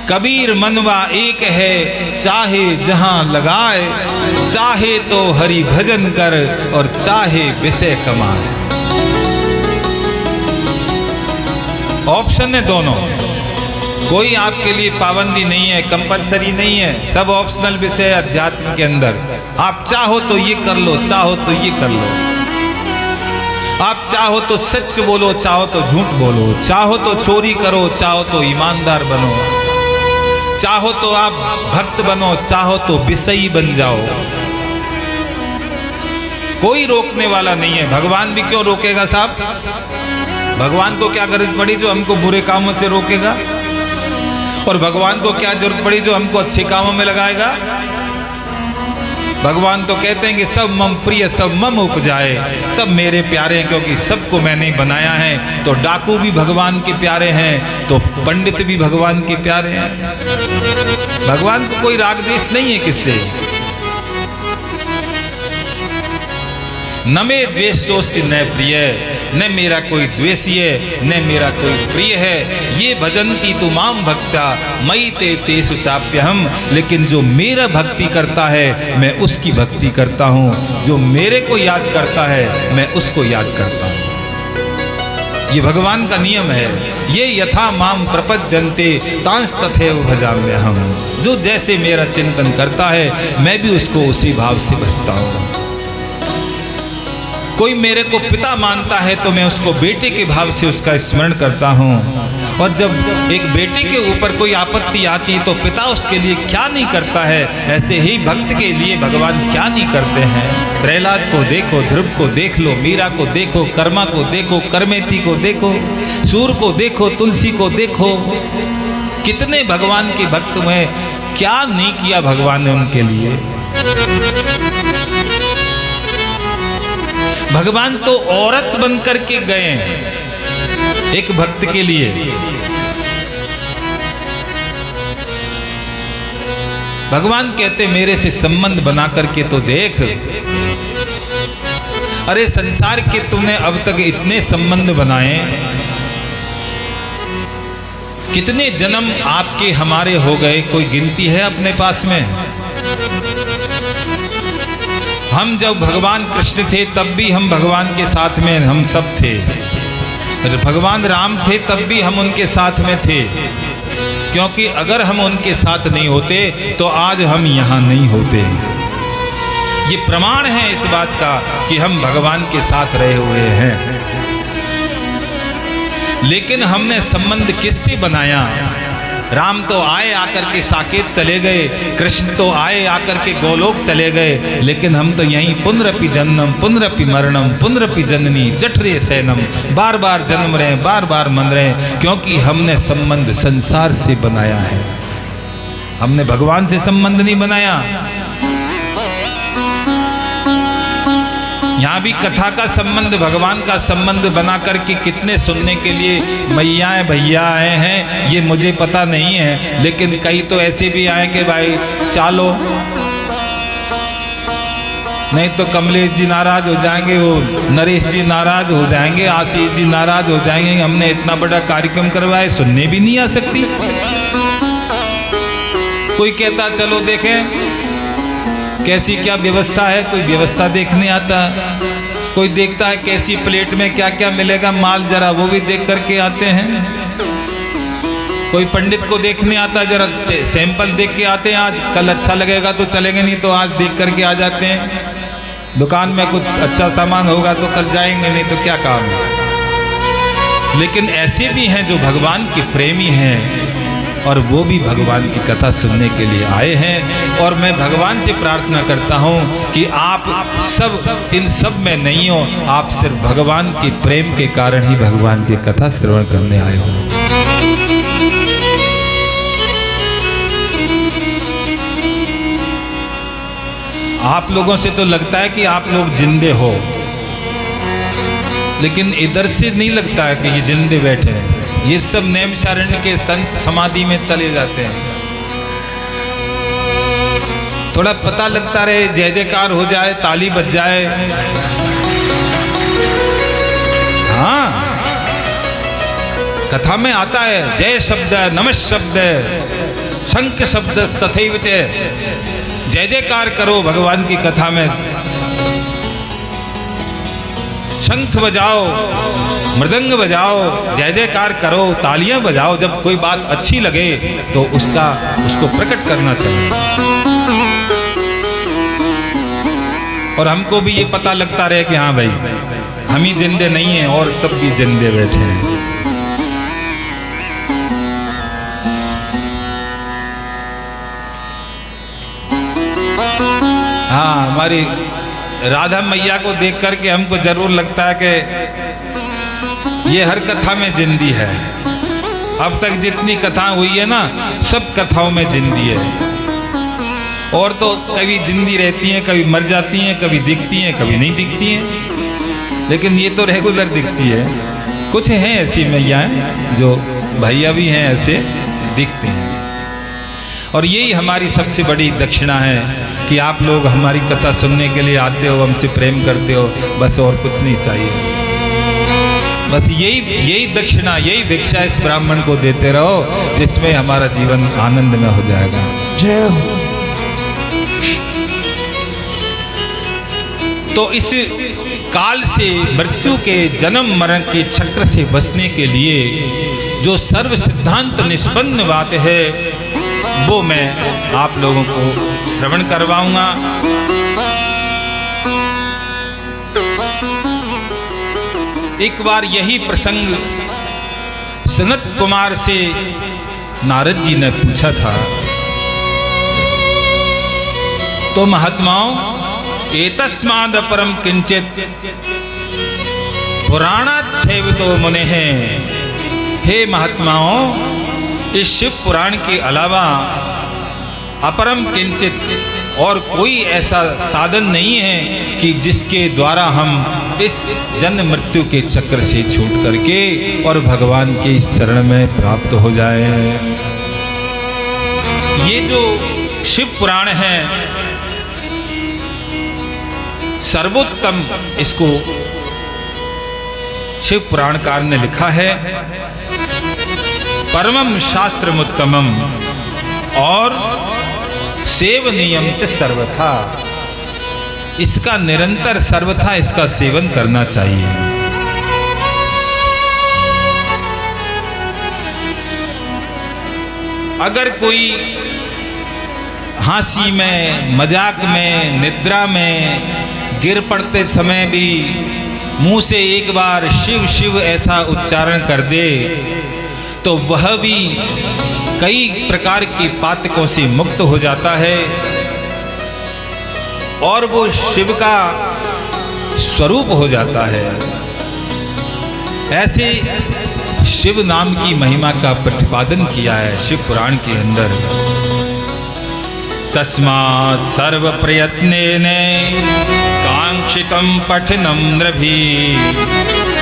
कबीर मनवा एक है, चाहे जहां लगाए, चाहे तो हरि भजन कर और चाहे विषय कमाए। ऑप्शन है दोनों, कोई आपके लिए पाबंदी नहीं है, कंपलसरी नहीं है, सब ऑप्शनल विषय अध्यात्म के अंदर। आप चाहो तो ये कर लो, चाहो तो ये कर लो। आप चाहो तो सच बोलो, चाहो तो झूठ बोलो, चाहो तो चोरी करो, चाहो तो ईमानदार बनो, चाहो तो आप भक्त बनो, चाहो तो विषयी बन जाओ। कोई रोकने वाला नहीं है। भगवान भी क्यों रोकेगा साहब? भगवान को क्या गरज पड़ी जो हमको बुरे कामों से रोकेगा? और भगवान को क्या जरूरत पड़ी जो हमको अच्छे कामों में लगाएगा? भगवान तो कहते हैं कि सब मम प्रिय सब मम उपजाए, सब मेरे प्यारे हैं क्योंकि सबको मैंने बनाया है। तो डाकू भी भगवान के प्यारे हैं, तो पंडित भी भगवान के प्यारे हैं। भगवान को कोई राग द्वेष नहीं है किससे। न मे द्वेषोस्ति न प्रिय, न मेरा कोई द्वेषी है न मेरा कोई प्रिय है। ये भजन्ति तु माम भक्ता मयि ते तेषु चाप्यहम्। लेकिन जो मेरा भक्ति करता है मैं उसकी भक्ति करता हूँ, जो मेरे को याद करता है मैं उसको याद करता हूँ। ये भगवान का नियम है। ये यथा माम प्रपद्यन्ते तांस तथैव भजाम्यहम्। जो जैसे मेरा चिंतन करता है मैं भी उसको उसी भाव से बसता हूँ। कोई मेरे को पिता मानता है तो मैं उसको बेटे के भाव से उसका स्मरण करता हूँ। और जब एक बेटे के ऊपर कोई आपत्ति आती है तो पिता उसके लिए क्या नहीं करता है, ऐसे ही भक्त के लिए भगवान क्या नहीं करते हैं। प्रहलाद को देखो, ध्रुव को देख लो, मीरा को देखो, कर्मा को देखो, करमेती को देखो, सूर को देखो, तुलसी को देखो। कितने भगवान के भक्त हुए, क्या नहीं किया भगवान ने उनके लिए। भगवान तो औरत बन करके गए हैं एक भक्त के लिए। भगवान कहते मेरे से संबंध बना करके तो देख। अरे संसार के तुमने अब तक इतने संबंध बनाए, कितने जन्म आपके हमारे हो गए, कोई गिनती है अपने पास में? हम जब भगवान कृष्ण थे तब भी हम भगवान के साथ में हम सब थे। भगवान राम थे तब भी हम उनके साथ में थे, क्योंकि अगर हम उनके साथ नहीं होते तो आज हम यहाँ नहीं होते। ये प्रमाण है इस बात का कि हम भगवान के साथ रहे हुए हैं। लेकिन हमने संबंध किससे बनाया? राम तो आए आकर के साकेत चले गए, कृष्ण तो आए आकर के गोलोक चले गए, लेकिन हम तो यहीं पुनरपि जन्म पुनरपि मरणम पुनरपि जननी जठरे सैनम, बार बार जन्म रहे, बार बार मर रहे, क्योंकि हमने संबंध संसार से बनाया है। हमने भगवान से संबंध नहीं बनाया। यहाँ भी कथा का संबंध, भगवान का संबंध बना करके कितने सुनने के लिए मैया भैया आए हैं ये मुझे पता नहीं है, लेकिन कई तो ऐसे भी आए कि भाई चालो, नहीं तो कमलेश जी नाराज हो जाएंगे, वो नरेश जी नाराज हो जाएंगे, आशीष जी नाराज हो जाएंगे, हमने इतना बड़ा कार्यक्रम करवाया, सुनने भी नहीं आ सकती। कोई कहता चलो देखें कैसी क्या व्यवस्था है, कोई व्यवस्था देखने आता है। कोई देखता है कैसी प्लेट में क्या क्या मिलेगा माल, जरा वो भी देख करके आते हैं। कोई पंडित को देखने आता है, जरा सैंपल देख के आते हैं, आज कल अच्छा लगेगा तो चलेंगे, नहीं तो आज देख करके आ जाते हैं। दुकान में कुछ अच्छा सामान होगा तो कल जाएंगे, नहीं तो क्या काम है। लेकिन ऐसे भी हैं जो भगवान के प्रेमी हैं और वो भी भगवान की कथा सुनने के लिए आए हैं। और मैं भगवान से प्रार्थना करता हूँ कि आप सब इन सब में नहीं हो, आप सिर्फ भगवान के प्रेम के कारण ही भगवान की कथा श्रवण करने आए हो। आप लोगों से तो लगता है कि आप लोग जिंदे हो, लेकिन इधर से नहीं लगता है कि ये जिंदे बैठे हैं। ये सब नैमिषारण्य के संत समाधि में चले जाते हैं। थोड़ा पता लगता रहे, जय जयकार हो जाए, ताली बज जाए। हाँ, कथा में आता है जय शब्द है, नमः शब्द है, शंख शब्द तथैव च, जय जयकार करो भगवान की कथा में, शंख बजाओ, मृदंग बजाओ, जय जयकार करो, तालियां बजाओ। जब कोई बात अच्छी लगे तो उसको प्रकट करना चाहिए। और हमको भी ये पता लगता रहे कि हाँ भाई, हम ही जिंदे नहीं हैं और सब भी जिंदे बैठे हैं। हाँ, हमारी राधा मैया को देख करके हमको जरूर लगता है कि ये हर कथा में जिंदी है। अब तक जितनी कथा हुई है ना, सब कथाओं में जिंदी है। और तो कभी जिंदी रहती हैं, कभी मर जाती हैं, कभी दिखती हैं, कभी नहीं दिखती हैं, लेकिन ये तो रेगुलर दिखती है। कुछ हैं ऐसी मैयाएं जो भैया भी हैं ऐसे दिखते हैं। और यही हमारी सबसे बड़ी दक्षिणा है कि आप लोग हमारी कथा सुनने के लिए आते हो, हमसे प्रेम करते हो, बस और कुछ नहीं चाहिए। बस यही दक्षिणा, यही भिक्षा इस ब्राह्मण को देते रहो, जिसमें हमारा जीवन आनंद में हो जाएगा। जय हो। तो इस काल से, मृत्यु के, जन्म मरण के चक्र से बचने के लिए जो सर्व सिद्धांत निष्पन्न बात है, वो मैं आप लोगों को श्रवण करवाऊंगा। एक बार यही प्रसंग सनत कुमार से नारद जी ने पूछा था। तो महात्माओं, एतस्माद् अपरम किंचित पुराणाच्छेवितो मुनेः, हे महात्माओं, इस शिव पुराण के अलावा अपरम किंचित और कोई ऐसा साधन नहीं है कि जिसके द्वारा हम इस जन्म मृत्यु के चक्र से छूट करके और भगवान के इस चरण में प्राप्त हो जाए। ये जो शिव पुराण है सर्वोत्तम, इसको शिव पुराणकार ने लिखा है परमम शास्त्रमुत्तमम और सेवनीयम च सर्वथा। इसका निरंतर सर्वथा इसका सेवन करना चाहिए। अगर कोई हंसी में, मजाक में, निद्रा में, गिर पड़ते समय भी मुंह से एक बार शिव शिव ऐसा उच्चारण कर दे तो वह भी कई प्रकार के पातकों से मुक्त हो जाता है और वो शिव का स्वरूप हो जाता है। ऐसे शिव नाम की महिमा का प्रतिपादन किया है शिव पुराण के अंदर। तस्मात् सर्व प्रयत्नेन कांक्षितं पठनं नृभिः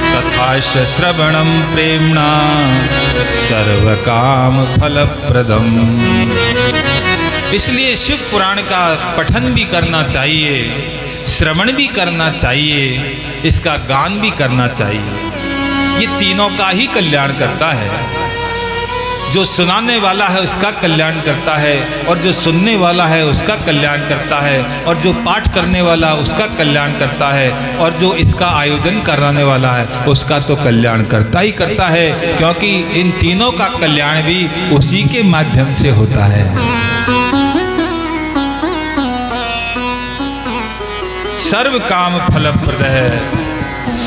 तथा श्रवणं प्रेम्णा सर्व काम फलप्रदम। इसलिए शिव पुराण का पठन भी करना चाहिए, श्रवण भी करना चाहिए, इसका गान भी करना चाहिए। ये तीनों का ही कल्याण करता है। जो सुनाने वाला है उसका कल्याण करता है, और जो सुनने वाला है उसका कल्याण करता है, और जो पाठ करने वाला उसका कल्याण करता है, और जो इसका आयोजन कराने वाला है उसका तो कल्याण करता ही करता है, क्योंकि इन तीनों का कल्याण भी उसी के माध्यम से होता है। सर्व काम फलप्रद है,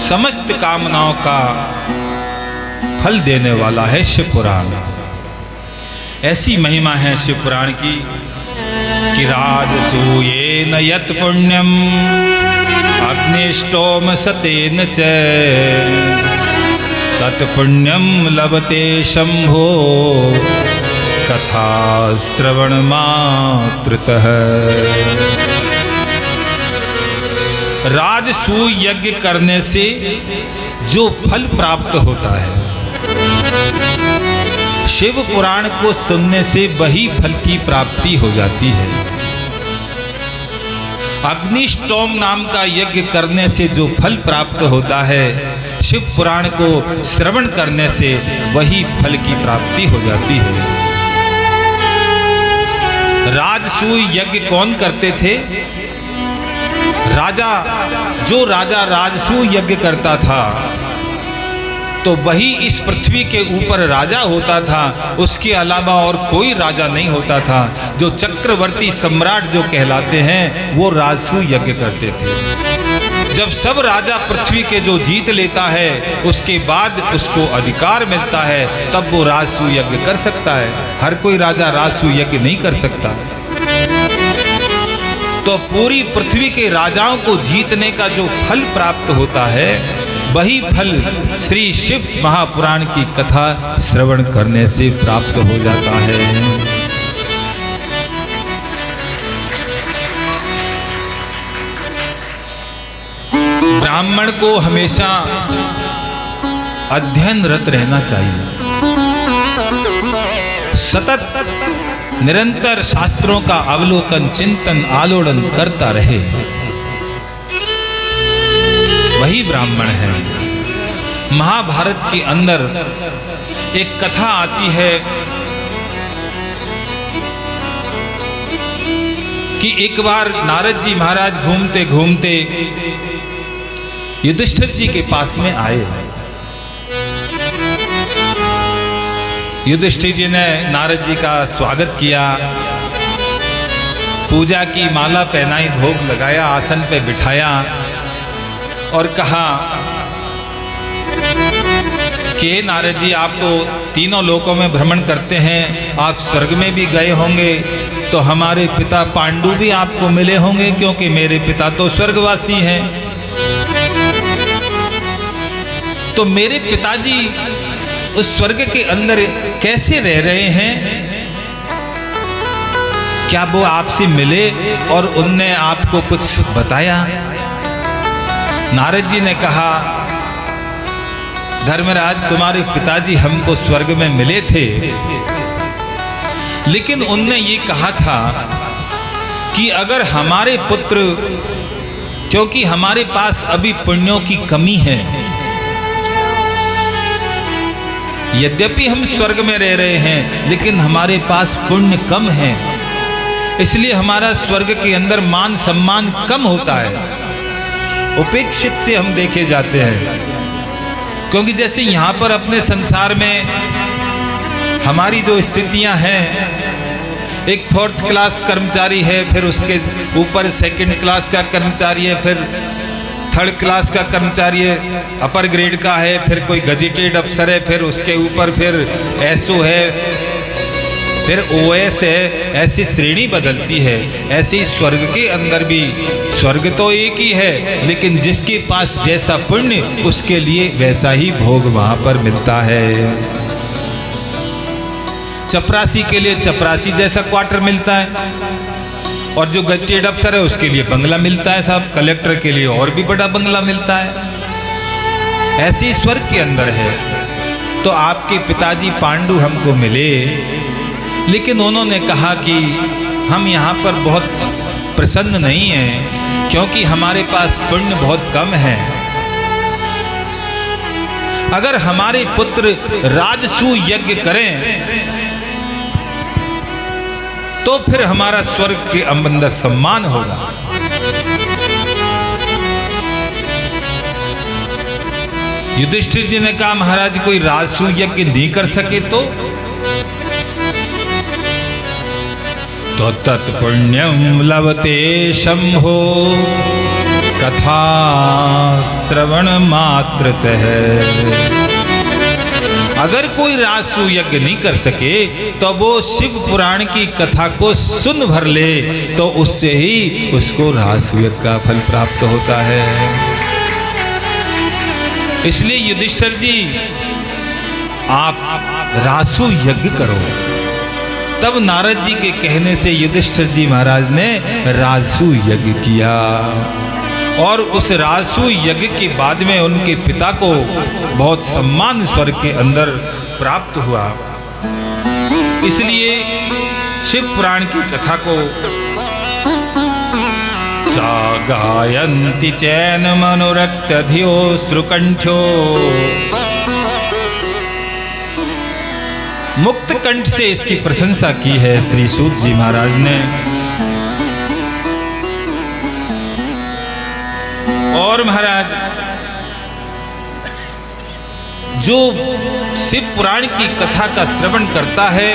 समस्त कामनाओं का फल देने वाला है शिव पुराण। ऐसी महिमा है शिव पुराण की कि राजसूयेन यत् पुण्यम अग्निष्टोम सतेन च तत् पुण्यम लभते शंभो कथा श्रवण मात्रतः। राजसूय यज्ञ करने से जो फल प्राप्त होता है, शिव पुराण को सुनने से वही फल की प्राप्ति हो जाती है। अग्निष्टोम नाम का यज्ञ करने से जो फल प्राप्त होता है, शिव पुराण को श्रवण करने से वही फल की प्राप्ति हो जाती है। राजसूय यज्ञ कौन करते थे? राजा, जो राजा राजसूय यज्ञ करता था तो वही इस पृथ्वी के ऊपर राजा होता था, उसके अलावा और कोई राजा नहीं होता था। जो चक्रवर्ती सम्राट जो कहलाते हैं वो राजसूय यज्ञ करते थे। जब सब राजा पृथ्वी के जो जीत लेता है उसके बाद उसको अधिकार मिलता है, तब वो राजसूय यज्ञ कर सकता है। हर कोई राजा राजसूय यज्ञ नहीं कर सकता। तो पूरी पृथ्वी के राजाओं को जीतने का जो फल प्राप्त होता है वही फल श्री शिव महापुराण की कथा श्रवण करने से प्राप्त हो जाता है। ब्राह्मण को हमेशा अध्ययनरत रहना चाहिए, सतत निरंतर शास्त्रों का अवलोकन, चिंतन, आलोड़न करता रहे, वही ब्राह्मण है। महाभारत के अंदर एक कथा आती है कि एक बार नारद जी महाराज घूमते घूमते युधिष्ठिर जी के पास में आए। युधिष्ठिर जी ने नारद जी का स्वागत किया, पूजा की, माला पहनाई, भोग लगाया, आसन पे बिठाया और कहा कि नारद जी आप तो तीनों लोकों में भ्रमण करते हैं, आप स्वर्ग में भी गए होंगे, तो हमारे पिता पांडु भी आपको मिले होंगे क्योंकि मेरे पिता तो स्वर्गवासी हैं। तो मेरे पिताजी उस स्वर्ग के अंदर कैसे रह रहे हैं? क्या वो आपसे मिले और उनने आपको कुछ बताया? नारद जी ने कहा, धर्मराज तुम्हारे पिताजी हमको स्वर्ग में मिले थे, लेकिन उनने ये कहा था कि अगर हमारे पुत्र, क्योंकि हमारे पास अभी पुण्यों की कमी है, यद्यपि हम स्वर्ग में रह रहे हैं लेकिन हमारे पास पुण्य कम है, इसलिए हमारा स्वर्ग के अंदर मान सम्मान कम होता है, उपेक्षित से हम देखे जाते हैं। क्योंकि जैसे यहाँ पर अपने संसार में हमारी जो स्थितियाँ हैं, एक 4th क्लास कर्मचारी है, फिर उसके ऊपर 2nd क्लास का कर्मचारी है, फिर 3rd क्लास का कर्मचारी है, अपर ग्रेड का है, फिर कोई गजेटेड अफसर है, फिर उसके ऊपर फिर एसओ है, फिर ओएस है, ऐसी श्रेणी बदलती है। ऐसे ही स्वर्ग के अंदर भी, स्वर्ग तो एक ही है लेकिन जिसके पास जैसा पुण्य उसके लिए वैसा ही भोग वहां पर मिलता है। चपरासी के लिए चपरासी जैसा क्वार्टर मिलता है, और जो गजेटेड अफसर है उसके लिए बंगला मिलता है साहब, कलेक्टर के लिए और भी बड़ा बंगला मिलता है। ऐसे ही स्वर्ग के अंदर है। तो आपके पिताजी पांडु हमको मिले, लेकिन उन्होंने कहा कि हम यहाँ पर बहुत प्रसन्न नहीं हैं क्योंकि हमारे पास पुण्य बहुत कम है। अगर हमारे पुत्र राजसूय यज्ञ करें तो फिर हमारा स्वर्ग के अंदर सम्मान होगा। युधिष्ठिर जी ने कहा, महाराज कोई राजसूय यज्ञ नहीं कर सके तो तत्पुण्यम लभते शंभो कथा श्रवण मात्रतः। अगर कोई राजसूय यज्ञ नहीं कर सके तो वो शिव पुराण की कथा को सुन भर ले तो उससे ही उसको राजसूय यज्ञ का फल प्राप्त होता है। इसलिए युधिष्ठिर जी आप राजसूय यज्ञ करो। तब नारद जी के कहने से युधिष्ठिर जी महाराज ने राजसूय यज्ञ किया, और उस राजसूय यज्ञ के बाद में उनके पिता को बहुत सम्मान स्वर्ग के अंदर प्राप्त हुआ। इसलिए शिव पुराण की कथा को सा गायन्ति चैन मनोरक्त धियो श्रुकंठ्यो मुक्त कंठ से इसकी प्रशंसा की है श्री सूत जी महाराज ने। और महाराज जो शिव पुराण की कथा का श्रवण करता है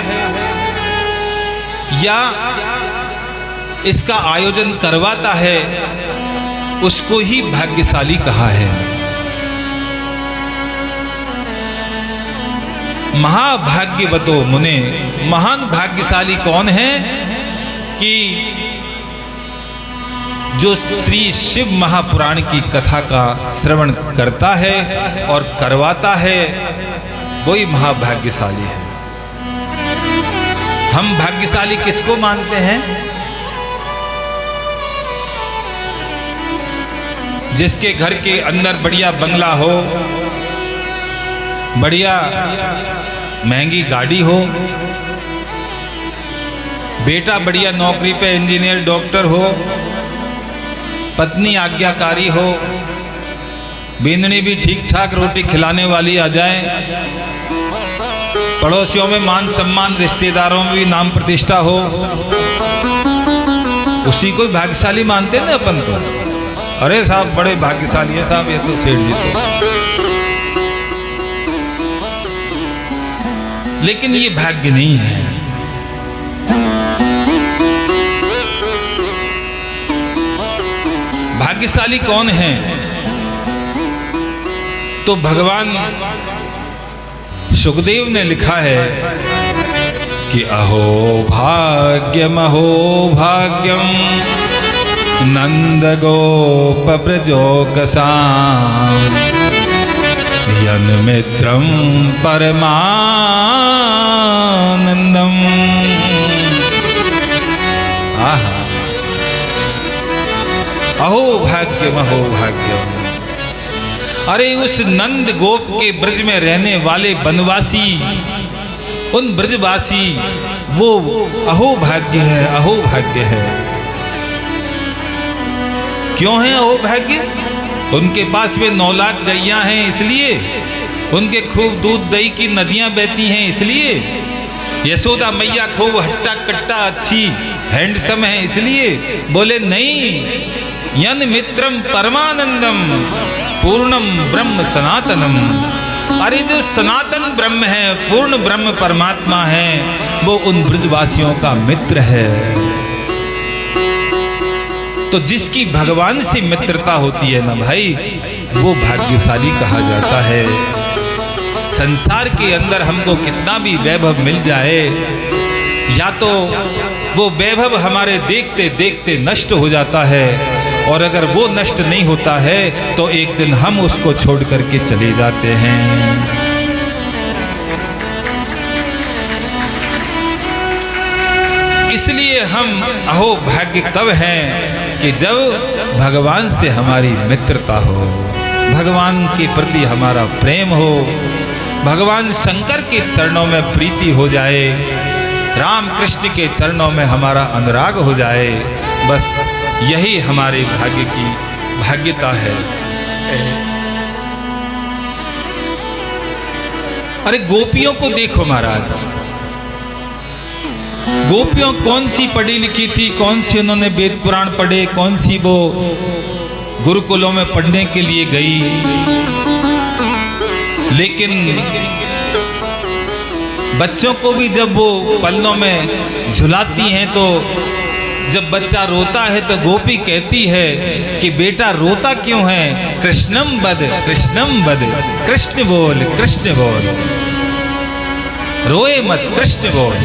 या इसका आयोजन करवाता है उसको ही भाग्यशाली कहा है। महाभाग्यवतो मुने, महान भाग्यशाली कौन है कि जो श्री शिव महापुराण की कथा का श्रवण करता है और करवाता है, वही महाभाग्यशाली है। हम भाग्यशाली किसको मानते हैं? जिसके घर के अंदर बढ़िया बंगला हो, बढ़िया महंगी गाड़ी हो, बेटा बढ़िया नौकरी पे इंजीनियर डॉक्टर हो, पत्नी आज्ञाकारी हो, बींदनी भी ठीक ठाक रोटी खिलाने वाली आ जाए, पड़ोसियों में मान सम्मान, रिश्तेदारों में भी नाम प्रतिष्ठा हो, उसी को भाग्यशाली मानते हैं ना अपन को। अरे साहब बड़े भाग्यशाली है साहब ये तो सेठ जी तो। लेकिन ये भाग्य नहीं है। भाग्यशाली कौन है? तो भगवान सुखदेव ने लिखा है कि अहो भाग्यम नंद गोप ब्रजोकसां यन मित्रं परमानंदम। आहा, अहो भाग्यम अहो भाग्यम। अरे उस नंद गोप के ब्रज में रहने वाले वनवासी, उन ब्रजवासी, वो अहो भाग्य है, अहो भाग्य है। क्यों है अहो भाग्य? उनके पास में 9 लाख गैया हैं इसलिए, उनके खूब दूध दही की नदियां बहती हैं इसलिए, यशोदा मैया खूब हट्टा कट्टा अच्छी हैंडसम है इसलिए? बोले नहीं, यन मित्रम परमानंदम पूर्णम ब्रह्म सनातनम। अरे जो सनातन ब्रह्म है, पूर्ण ब्रह्म परमात्मा है, वो उन ब्रजवासियों का मित्र है। तो जिसकी भगवान से मित्रता होती है ना भाई, वो भाग्यशाली कहा जाता है। संसार के अंदर हमको कितना भी वैभव मिल जाए, या तो वो वैभव हमारे देखते देखते नष्ट हो जाता है, और अगर वो नष्ट नहीं होता है तो एक दिन हम उसको छोड़ करके चले जाते हैं। इसलिए हम अहो भाग्य तब हैं कि जब भगवान से हमारी मित्रता हो, भगवान के प्रति हमारा प्रेम हो, भगवान शंकर के चरणों में प्रीति हो जाए, राम कृष्ण के चरणों में हमारा अनुराग हो जाए, बस यही हमारे भाग्य की भाग्यता है। अरे गोपियों को देखो महाराज, गोपियों कौन सी पढ़ी लिखी थी, कौन सी उन्होंने वेद पुराण पढ़े, कौन सी वो गुरुकुलों में पढ़ने के लिए गई, लेकिन बच्चों को भी जब वो पलनों में झुलाती हैं तो जब बच्चा रोता है तो गोपी कहती है कि बेटा रोता क्यों है? कृष्णम बद कृष्ण बोल, कृष्ण बोल, रोए मत, कृष्ण बोल।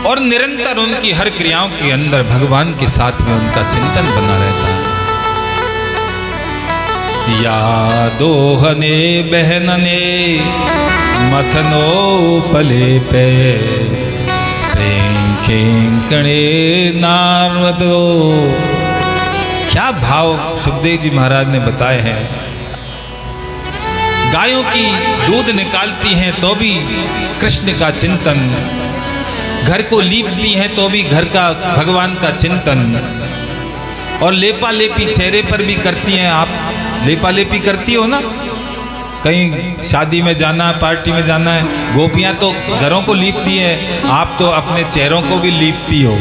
और निरंतर उनकी हर क्रियाओं के अंदर भगवान के साथ में उनका चिंतन बना रहता है। या दोहने बहनने मथनो पले पे प्रेम खेंकणे नारदो। क्या भाव सुखदेव जी महाराज ने बताए हैं। गायों की दूध निकालती हैं तो भी कृष्ण का चिंतन, घर को लीपती हैं तो भी घर का भगवान का चिंतन, और लेपा लेपी चेहरे पर भी करती हैं। आप लेपा लेपी करती हो ना, कहीं शादी में जाना है, पार्टी में जाना है, गोपियां तो घरों को लीपती हैं, आप तो अपने चेहरों को भी लीपती हो।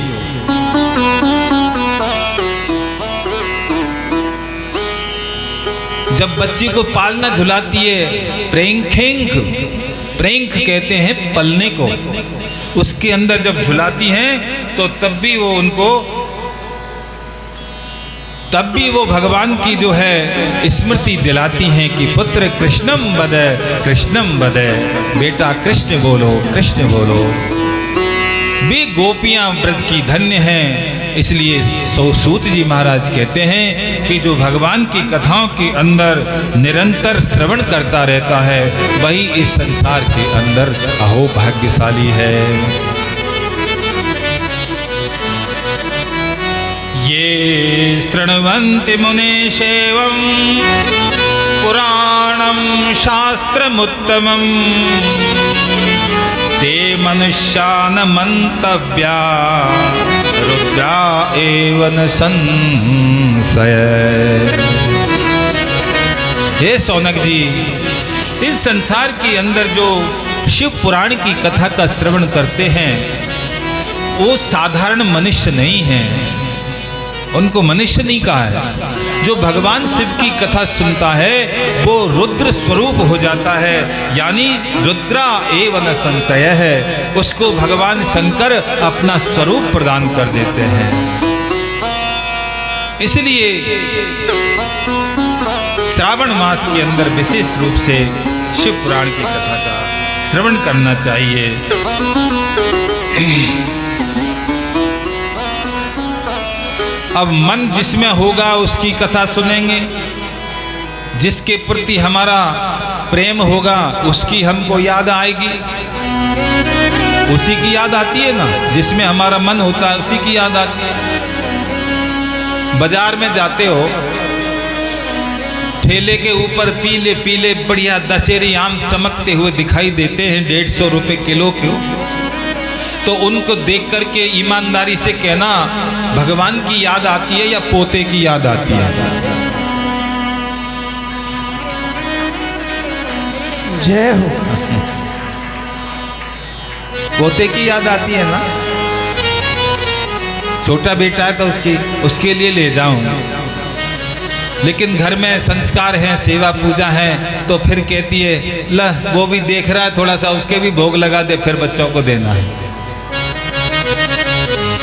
जब बच्ची को पालना झुलाती है, प्रेंख कहते हैं पलने को, उसके अंदर जब झुलाती हैं तो तब भी वो भगवान की जो है स्मृति दिलाती हैं कि पुत्र कृष्णम बदे, बेटा कृष्ण बोलो, कृष्ण बोलो। वे गोपियां ब्रज की धन्य हैं। इसलिए सूत जी महाराज कहते हैं कि जो भगवान की कथाओं के अंदर निरंतर श्रवण करता रहता है वही इस संसार के अंदर अहो भाग्यशाली है। ये शृण्वन्ति मुनिशेवं पुराणं शास्त्रमुत्तमं ते मनुष्यान् मंतव्या रुद्रा एव न संशय। हे सौनक जी, इस संसार के अंदर जो शिव पुराण की कथा का श्रवण करते हैं वो साधारण मनुष्य नहीं है, उनको मनुष्य नहीं कहा है। जो भगवान शिव की कथा सुनता है वो रुद्र स्वरूप हो जाता है, यानी रुद्रा एव न संशय है, उसको भगवान शंकर अपना स्वरूप प्रदान कर देते हैं। इसलिए श्रावण मास के अंदर विशेष रूप से शिव पुराण की कथा का श्रवण करना चाहिए। अब मन जिसमें होगा उसकी कथा सुनेंगे, जिसके प्रति हमारा प्रेम होगा उसकी हमको याद आएगी, उसी की याद आती है ना। जिसमें हमारा मन होता है उसी की याद आती है। बाजार में जाते हो, ठेले के ऊपर पीले पीले बढ़िया दशहरी आम चमकते हुए दिखाई देते हैं 150 रुपए किलो के, तो उनको देख करके ईमानदारी से कहना भगवान की याद आती है या पोते की याद आती है? जय हो। पोते की याद आती है ना। छोटा बेटा है तो उसके लिए ले जाऊं, लेकिन घर में संस्कार हैं, सेवा पूजा है, तो फिर कहती है ला वो भी देख रहा है, थोड़ा सा उसके भी भोग लगा दे, फिर बच्चों को देना है।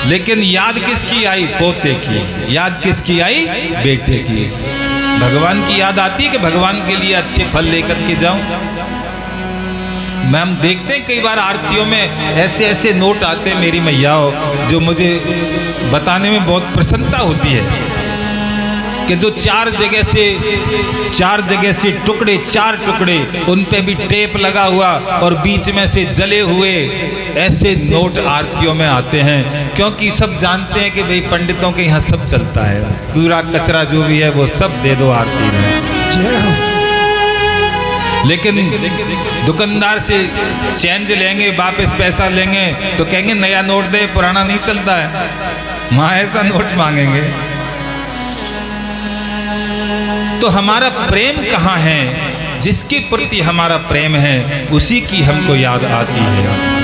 लेकिन याद किसकी आई? पोते की। याद किसकी आई? बेटे की। भगवान की याद आती है कि भगवान के लिए अच्छे फल लेकर के जाऊं। हम देखते हैं कई बार आरतियों में ऐसे ऐसे नोट आते हैं मेरी मैयाओ, जो मुझे बताने में बहुत प्रसन्नता होती है कि जो चार जगह से टुकड़े, 4 टुकड़े, उन पे भी टेप लगा हुआ और बीच में से जले हुए ऐसे नोट आरतियों में आते हैं, क्योंकि सब जानते हैं कि भाई पंडितों के यहाँ सब चलता है, कूड़ा कचरा जो भी है वो सब दे दो आरती में। लेकिन दुकानदार से चेंज लेंगे, वापस पैसा लेंगे तो कहेंगे नया नोट दे, पुराना नहीं चलता है। वहाँ ऐसा नोट मांगेंगे। तो हमारा प्रेम कहाँ है? जिसके प्रति हमारा प्रेम है उसी की हमको याद आती है।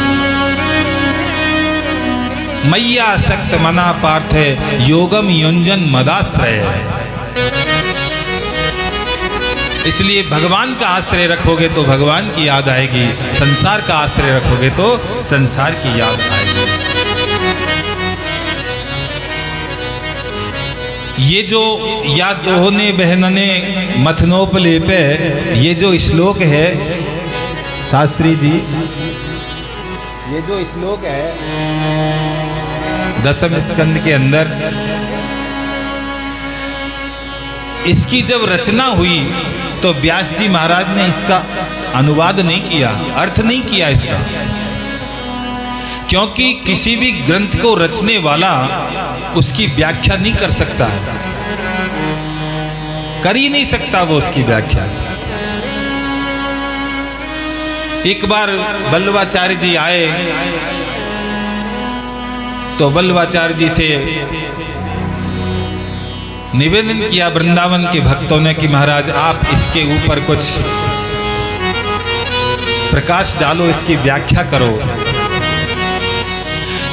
मैया सक्त मना पार्थ है, योगम युंजन मदाश्रय। इसलिए भगवान का आश्रय रखोगे तो भगवान की याद आएगी, संसार का आश्रय रखोगे तो संसार की याद आएगी। ये जो या दोहने बहनने मथनोपलेपे, ये जो श्लोक है शास्त्री जी, ये जो श्लोक है 10वें स्कंद के अंदर, इसकी जब रचना हुई तो व्यास जी महाराज ने इसका अनुवाद नहीं किया, अर्थ नहीं किया इसका, क्योंकि किसी भी ग्रंथ को रचने वाला उसकी व्याख्या नहीं कर सकता, कर ही नहीं सकता वो उसकी व्याख्या। एक बार वल्लभाचार्य जी आए तो वल्लभाचार्य जी से निवेदन किया वृंदावन के भक्तों ने कि महाराज आप इसके ऊपर कुछ प्रकाश डालो, इसकी व्याख्या करो,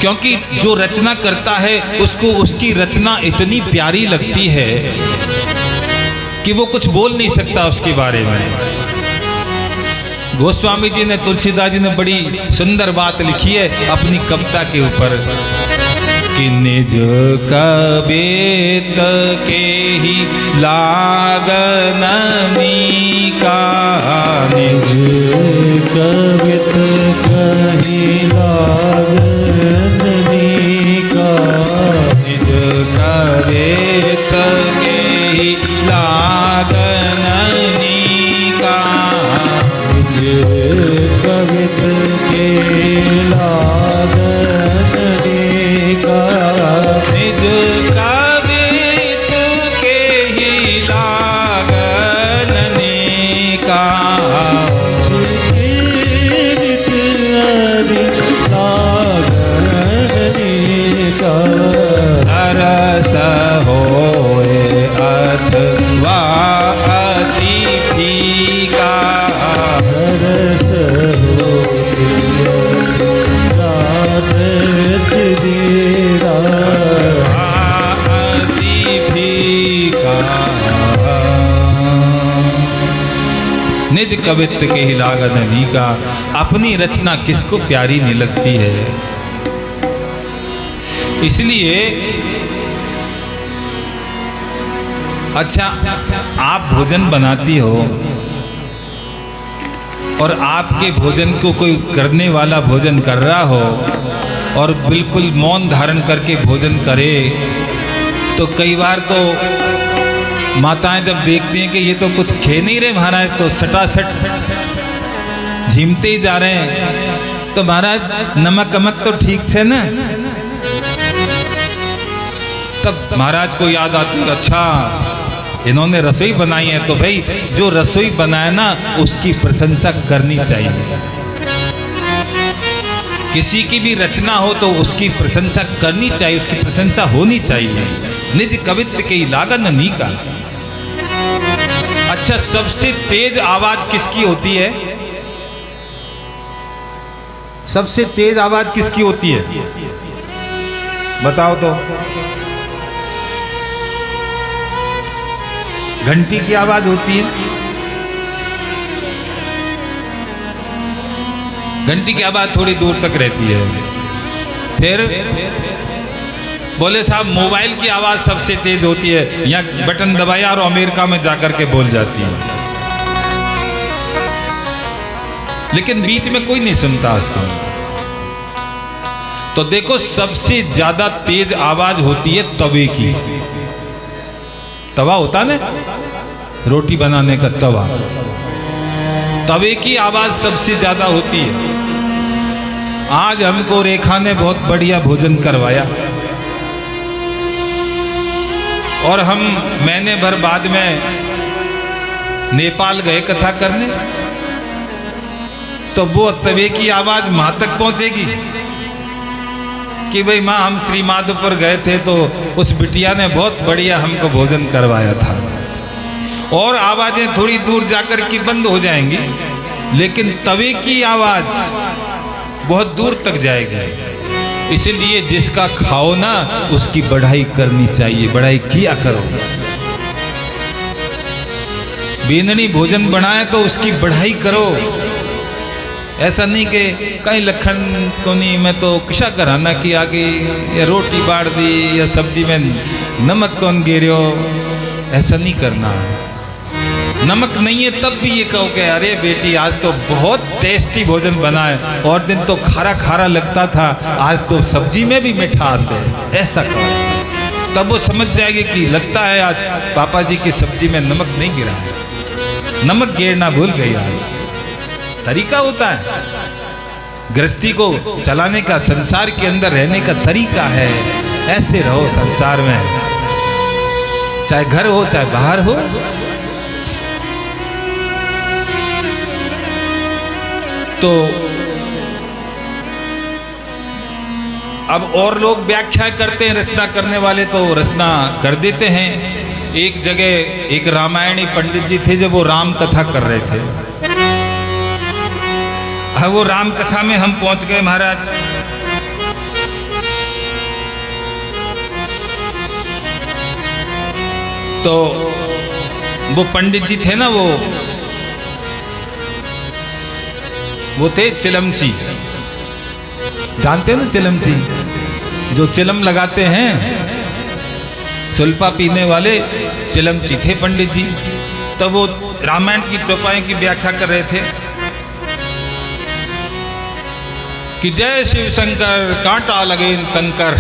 क्योंकि जो रचना करता है उसको उसकी रचना इतनी प्यारी लगती है कि वो कुछ बोल नहीं सकता उसके बारे में। गोस्वामी जी ने, तुलसीदास जी ने बड़ी सुंदर बात लिखी है अपनी कविता के ऊपर कि निज कबित के ही लागन नीका, निज कबित कही लागन नीका, निज कबित के ही लागन नीका, निज कबित के लागन नीका, निज कबित के ही लागन नीका, सरस होए अथवा अति फीका, सरस अति फीका। निज कवित्व के ही लागन नीका, अपनी रचना किसको प्यारी नहीं लगती है। इसलिए अच्छा, आप भोजन बनाती हो और आपके भोजन को कोई करने वाला भोजन कर रहा हो और बिल्कुल मौन धारण करके भोजन करे, तो कई बार तो माताएं जब देखती हैं कि ये तो कुछ खे नहीं रहे महाराज, तो सटासट झीमते ही जा रहे हैं, तो महाराज नमक अमक तो ठीक है ना। तब महाराज को याद आती है, अच्छा इन्होंने रसोई बनाई है, तो भाई जो रसोई बनाए ना उसकी प्रशंसा करनी चाहिए। किसी की भी रचना हो तो उसकी प्रशंसा करनी चाहिए, उसकी प्रशंसा होनी चाहिए। निज कवित्व के लागन नीका। अच्छा, सबसे तेज आवाज किसकी होती है? सबसे तेज आवाज किसकी होती है बताओ तो? घंटी की आवाज होती है। घंटी की आवाज थोड़ी दूर तक रहती है। फिर बोले साहब मोबाइल की आवाज सबसे तेज होती है, या बटन दबाया और अमेरिका में जाकर के बोल जाती है, लेकिन बीच में कोई नहीं सुनता उसको। तो देखो सबसे ज्यादा तेज आवाज होती है तवे की। तवा होता ना रोटी बनाने का तवा, तवे की आवाज सबसे ज्यादा होती है। आज हमको रेखा ने बहुत बढ़िया भोजन करवाया और हम महीने भर बाद में नेपाल गए कथा करने, तो वो तवे की आवाज मां तक पहुंचेगी कि भाई माँ हम श्री माधोपुर गए थे तो उस बिटिया ने बहुत बढ़िया हमको भोजन करवाया था। और आवाजें थोड़ी दूर जाकर की बंद हो जाएंगी, लेकिन तवे की आवाज बहुत दूर तक जाएगी। इसलिए जिसका खाओ ना उसकी बढ़ाई करनी चाहिए, बढ़ाई किया करो। बेननी भोजन बनाए तो उसकी बढ़ाई करो। ऐसा नहीं कि कहीं लखन को नहीं, मैं तो किसा कराना की आगे, या रोटी बाढ़ दी, या सब्जी में नमक कौन गिरो, ऐसा नहीं करना। नमक नहीं है तब भी ये कहो कि अरे बेटी आज तो बहुत टेस्टी भोजन बना है, और दिन तो खारा खारा लगता था, आज तो सब्जी में भी मिठास है, ऐसा कहो। तब वो समझ जाएगी कि लगता है आज पापा जी की सब्जी में नमक नहीं गिरा है, नमक गिरना भूल गई। आज तरीका होता है गृहस्थी को चलाने का, संसार के अंदर रहने का तरीका है। ऐसे रहो संसार में, चाहे घर हो चाहे बाहर हो। तो अब और लोग व्याख्या करते हैं, रचना करने वाले तो रचना कर देते हैं। एक जगह एक रामायणी पंडित जी थे, जब वो राम कथा कर रहे थे। अब वो राम कथा में हम पहुंच गए महाराज। तो वो पंडित जी थे ना, वो थे चिलमची, जानते हो ना चिलमची, जो चिलम लगाते हैं, सुल्पा पीने वाले चिलमची थे पंडित जी। तब वो रामायण की चौपाई की व्याख्या कर रहे थे कि जय शिव शंकर कांटा लगे इन कंकर,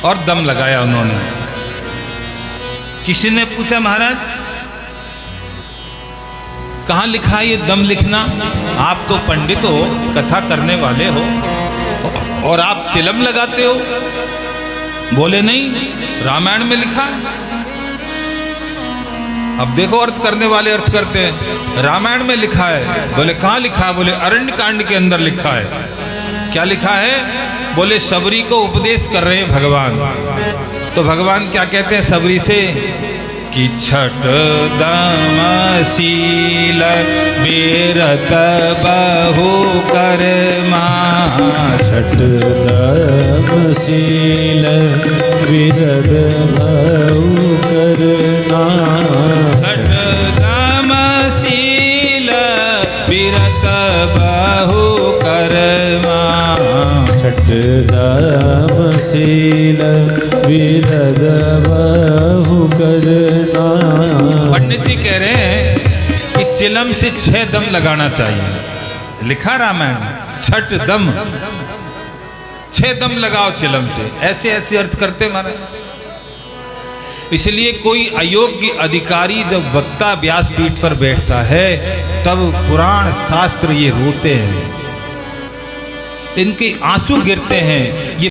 और दम लगाया उन्होंने। किसी ने पूछा महाराज कहाँ लिखा है ये दम लिखना? आप तो पंडित हो, कथा करने वाले हो, और आप चिलम लगाते हो? बोले नहीं, रामायण में लिखा है। अब देखो अर्थ करने वाले अर्थ करते हैं, रामायण में लिखा है। बोले कहाँ लिखा है? बोले अरण्य कांड के अंदर लिखा है। क्या लिखा है? बोले सबरी को उपदेश कर रहे हैं भगवान। तो भगवान क्या कहते हैं सबरी से कि छठ दम शील बेरत बहु कर्मा, छठ दम शील विरद बहु करना, छठ दम शील विरत बहु कर्मा, छठ दम शील विरद बहु करना। पंडित जी कह रहे हैं कि चिलम से 6 दम लगाना चाहिए। लिखा रामायण में, छठ दम, 6 दम लगाओ चिलम से। ऐसे ऐसे अर्थ करते मारे। इसलिए कोई अयोग्य अधिकारी जब वक्ता व्यासपीठ पर बैठता है, तब पुराण शास्त्र ये रोते हैं, इनके आंसू गिरते हैं। ये